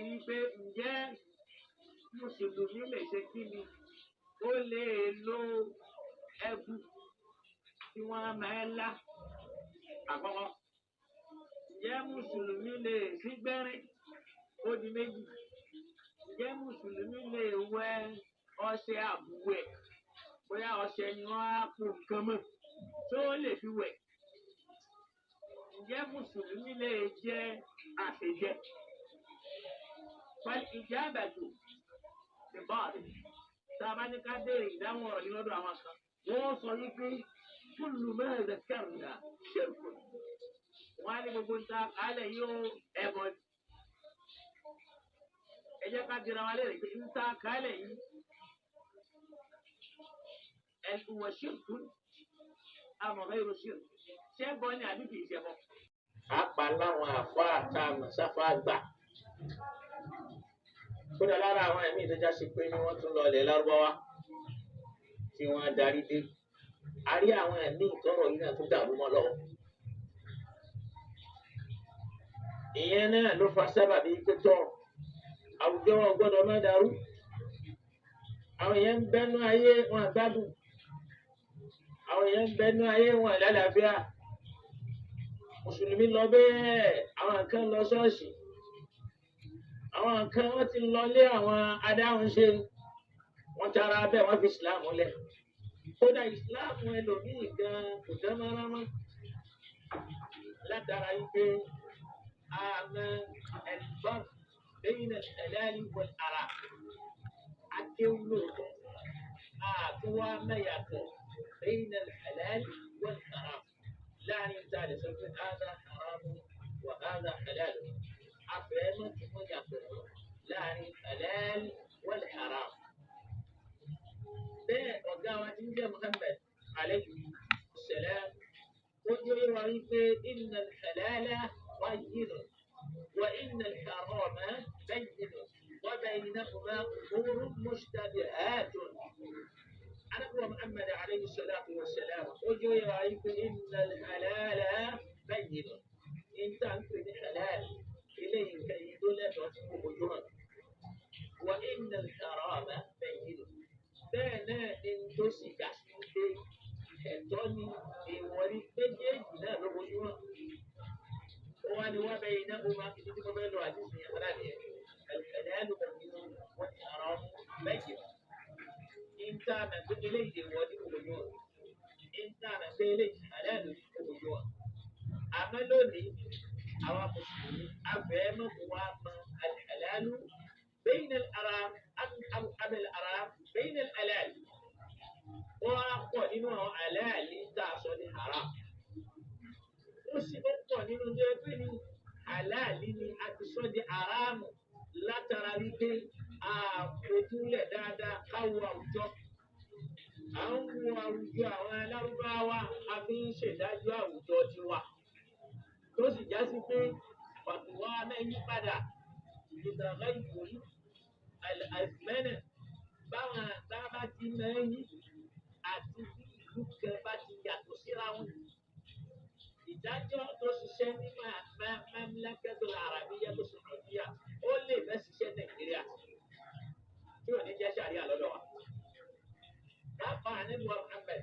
ni wípé ǹjẹ́ mùsùlùmí lè ṣe kí ni ó lè lo ẹ̀bù tí wọ́n máa ń lá àkọ́kọ́. Ǹjẹ́ mùsùlùmí lè sí gbẹ́rín ó di méjì. Ǹjẹ́ mùsùlùmí lè wẹ ọṣẹ àbúwẹ̀ bóyá ọṣẹ ni wọ́n á po nǹkan mọ́ tó lè fi wẹ̀. Ǹjẹ́ mùsùlùmí lè jẹ àṣejẹ. Pẹ̀lú ìjábàtò ti bọ́ọ̀lù tá a bá ní ká béèrè ìdáhùn ọ̀rọ̀ ní lọ́dọ̀ àwọn kan wọ́n sọ wípé kúlù mẹ́rin kẹrìnlá ṣèkù wọ́n á ní gbogbo ń ta kálẹ̀ yóò ẹ̀bọ̀ ni. Ẹ jẹ́ ká dira wa lérè pé ń ta kálẹ̀ yìí ẹ̀sùn wọ̀ ṣèkù amọ̀rẹ́ ìrò ṣèkù ṣé bọ́ ni àbí kìí ṣe bọ́. Àpá láwọn àfọ àtàwọn sáfà gbà. Kódà lára àwọn ẹ̀mí ìtọ́já sí pé ní wọ́n tún lọ ilẹ̀ Lárúbáwá tí wọ́n darí dé. A rí àwọn ẹ̀mí ìtọ́rọ̀ yìí náà tó dàrú mọ́ lọ́wọ́. Ìyẹn náà ló fa sábàbí pé tọ́ àwùjọ wọn gbọ́dọ̀ má dàrú. Àwọn èèyàn ń bẹ́nu ayé wọn àgbádùn. Àwọn èèyàn ń bẹ́nu ayé wọn àlàáfíà. Mùsùlùmí lọ bẹ́ẹ̀, àwọn kan lọ ṣọ́ọ̀ṣì. Àwọn kan wọ́n ti lọ lé àwọn adáhunṣe. Wọ́n tara bẹ́ẹ̀ wọ́n fi ìsìláàmù lẹ̀. Kódà ìsìláàmù ẹlòmíì gan kò dán mọ́rán mọ́. Látara wípé àmọ́ ẹ̀lùbọ́n bẹ́yìn ẹ̀lẹ́ni wọ̀l ara. Akéwúlò àtúwá mẹ́yàtọ̀ bẹ́yìn ẹ̀lẹ́ni wọ̀l ara. Láàrin tá a lè sọ pé hādhā ḥarāmun wa hādhā ḥalāl. Afẹ́mọ́ tí wọ́n yàtọ̀ láàrin halal wal haram. Bẹ́ẹ̀ ọ̀gá wa ti ń jẹ́ Muhammad alayhi salam ó jẹ́ wá wípé inna al-halala bayyinun wa inna al-harama bayyinun wa baynahuma umurun mushtabihatun. Ànábì Muhammad alayhi salatu wa salam ó jẹ́ wá wípé inna al-halala bayyinun. Ìta ń pè ní halal. إليه كي يدل وجوها وإن الحرام بين بين انتسك الدني ولي بيجنا بوجوها وبينهما كتب بين الحديث الحلال بين والحرام بين إنت من إليه ولي وجوها إنت من إليه حلال وجوها عملوني àwọn mùsùlùmí abẹ́ẹ́mọ̀ kò wá mọ alhalalu bẹ́yìn al-haram abẹ́l-haram bẹ́yìn al-halal. Wọ́n á pọ̀ nínú àwọn aláàlí tá a sọ ní haram. Ó sì ó pọ̀ nínú tó yẹ pé ní aláàlí ni a ti sọ di haramu látara wípé àfojúlẹ̀ dáadáa káwọ àwùjọ. À ń wo àwùjọ àwọn Lárúbáwá a fi ń ṣèdájọ́ àwùjọ tiwa. Tó sì já sí pé fàtúwá mẹ́yìn padà ìdàgbà ìwòyí àìsímẹ́nẹ̀ báwọn àgbà ti mẹ́yìn àti bí ìlú kan bá ti yàtọ̀ síra wọn. Ìdájọ́ tó ṣiṣẹ́ ní Mamlakatul Arabiyyah Saudiya ó lè fẹ́ ṣiṣẹ́ Nàìjíríà tí ò ní jẹ́ ṣàríà lọ́dọ̀ wa. Bákan Ànábì Muhammad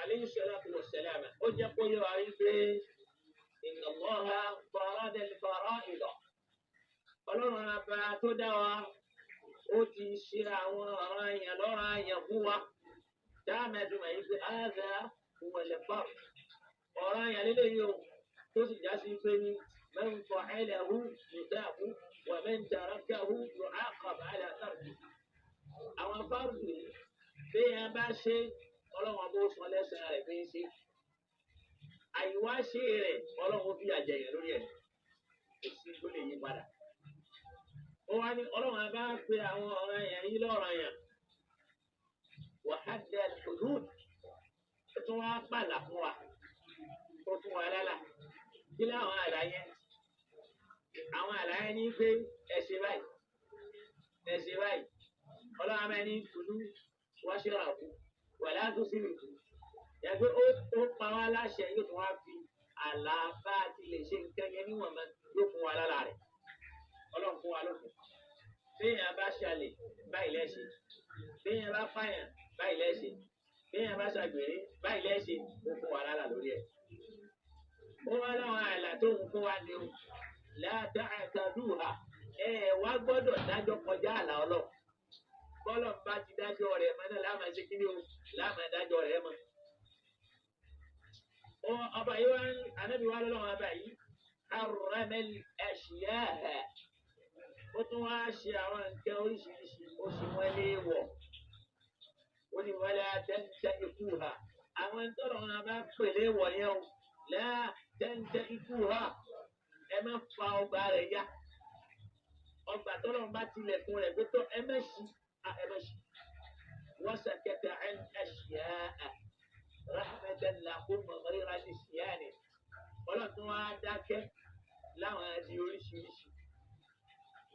alayhi salatu wa salam ó jẹ́ kó yẹ wá rí pé inna Allaha farada al-farā'id. Ọlọ́run àbá tó dá wa ó ti ṣe àwọn ọ̀ràn àyàn lọ́rọ̀ àyàn fún wa. Dáàmú ẹ̀dùnmọ̀ yìí pé hadhā huwa al-fard. Ọ̀ràn àyàn lélẹ́yìí o tó sì já sí pé ní man fa'alahu yuthabu wa man tarakahu yu'āqab 'alā tarkihi. Àwọn fárùdù yìí bí ẹ bá ṣe Ọlọ́run bó sọ lẹ́sẹ̀ rẹ̀ fi ń ṣe. Àìwá ṣe rẹ̀ Ọlọ́run fi àjẹyàn lórí ẹ̀ kò sí tó lè yí padà. Ó wá ní Ọlọ́run bá pe àwọn ọ̀ràn yẹn yí lọ́rọ̀ yẹn. Wa hadda al-hudud ó tún wá pàlà fún wa ó fún wa lálà. Kí láwọn àlà yẹn? Àwọn àlà yẹn ní pé ẹ ṣe báyìí ẹ ṣe báyìí. Ọlọ́run bá ní kulu washrabu wa la tusrifu. Yàgbé ó pa wá láṣẹ yóò tún wá fi àlàáfà ti lè ṣe nǹkan yẹn níwọ̀n mọ́ yóò fún wa lára rẹ̀. Ọlọ́run fún wa lókun. béèyàn bá ṣàlè báyìí lẹ́sẹ̀ béèyàn bá pààyàn báyìí lẹ́sẹ̀ béèyàn bá ṣàgbèrè báyìí lẹ́sẹ̀ ó fún wa lálà lórí ẹ̀. ó wá láwọn àìlà tó ń fún wa ní o látàkàdúhà wá gbọ́dọ̀ dájọ́ kọjá àlà ọlọ́run bọ́lọ̀ bá ti dájọ́ rẹ̀ mọ́ náà láàmà ṣe kí ni o láàmà dájọ́ rẹ̀ mọ́. ọba yìí wá ń anábì wá lọ́wọ́ ọba yìí arúrámẹ́lì ẹ̀ṣìyáhà ó tún wá ṣe àwọn nǹkan oríṣiríṣi ó sì wọ́n lé wọ̀ ó ní wọ́n lé tẹ́ńtẹ́ ikú ha àwọn tọ́lọ̀ wọn bá pèlè wọ̀ yẹn o lẹ́ tẹ́ńtẹ́ ikú ha ẹ má fa ọgbà rẹ̀ yá ọgbà tọ́lọ̀ bá tilẹ̀kùn rẹ̀ pé tó ẹ má ṣí wọ́n ṣàkẹ́tẹ̀ ẹ̀ṣìyáhà rahmatan lakum ghayra nisyani ọlọ́tún wá dákẹ́ láwọn ẹni oríṣiríṣi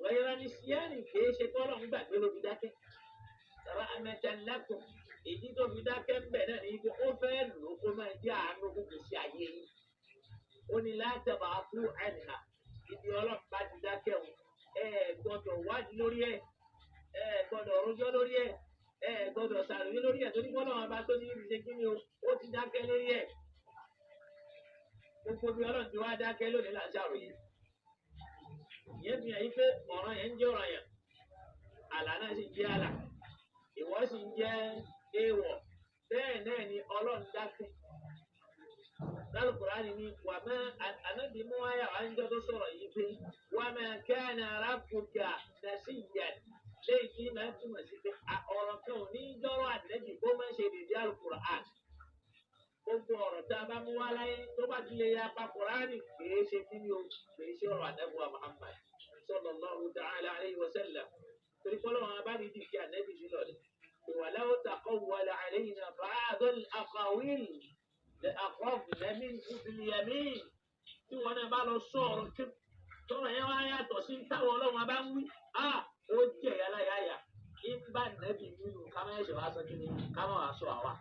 ghayra nisyani kìí ṣe kọ́ ọlọ́run gbàgbé ló fi dákẹ́ rahmatan lakum èyí tó fi dákẹ́ ń bẹ̀ náà ní ibi ó fẹ́ lò ó kó máa jẹ́ àánú kúkú sí ayé yìí ó ní la tab'athu anha ibi ọlọ́run bá ti dákẹ́ o gbọ́dọ̀ wádìí lórí ẹ̀ gbọ́dọ̀ rojọ́ lórí ẹ̀ gbọ́dọ̀ sàròyé lórí ẹ̀ torí bọ́lá wọn bá tó ní ìrìnsẹ kí ni o ó ti dákẹ́ lórí ẹ̀ gbogbo bí ọlọ́run ti wá dákẹ́ lónìí là ń sàròyé ìyẹn fi hàn yí pé ọ̀ràn yẹn ń jẹ́ ọ̀ràn yẹn àlà náà sì jẹ́ àlà ìwọ sì ń jẹ́ èèwọ̀ bẹ́ẹ̀ náà ni ọlọ́run dákẹ́ lálùkùránì ni wà má ànábì mú wáyà wá ń jọ tó sọ̀rọ̀ yìí pé wà má kana rabbuka nasiyyan léyìí tí máa ń túmọ̀ sí pé ọ̀rọ̀ kan ò ní jọ́rọ̀ àdẹ́bì kó má ṣe dèdè àlùkùránì gbogbo ọ̀rọ̀ tá a bá mú wá láyé tó bá ti lè ya pa kùránì kìí ṣe kí ni o kìí ṣe ọ̀rọ̀ àdẹ́bùwà Muhammad sallallahu ta'ala alayhi wa sallam torí pọ́lọ́ wọn bá nídìí kí àdẹ́bì sí lọ́dẹ walau taqawwala alayna ba'd al-aqawil la'akhadna minhu bil-yamin tí wọn náà bá lọ sọ̀rọ̀ kí tọ́rọ̀ yẹn wá yàtọ̀ sí táwọn ọlọ́run bá ń wí ó jẹ́ yàláyàyà ń bá nẹ́bì nínú kámẹ́sì wá sọ kí ni kámẹ́ wàá sọ àwa.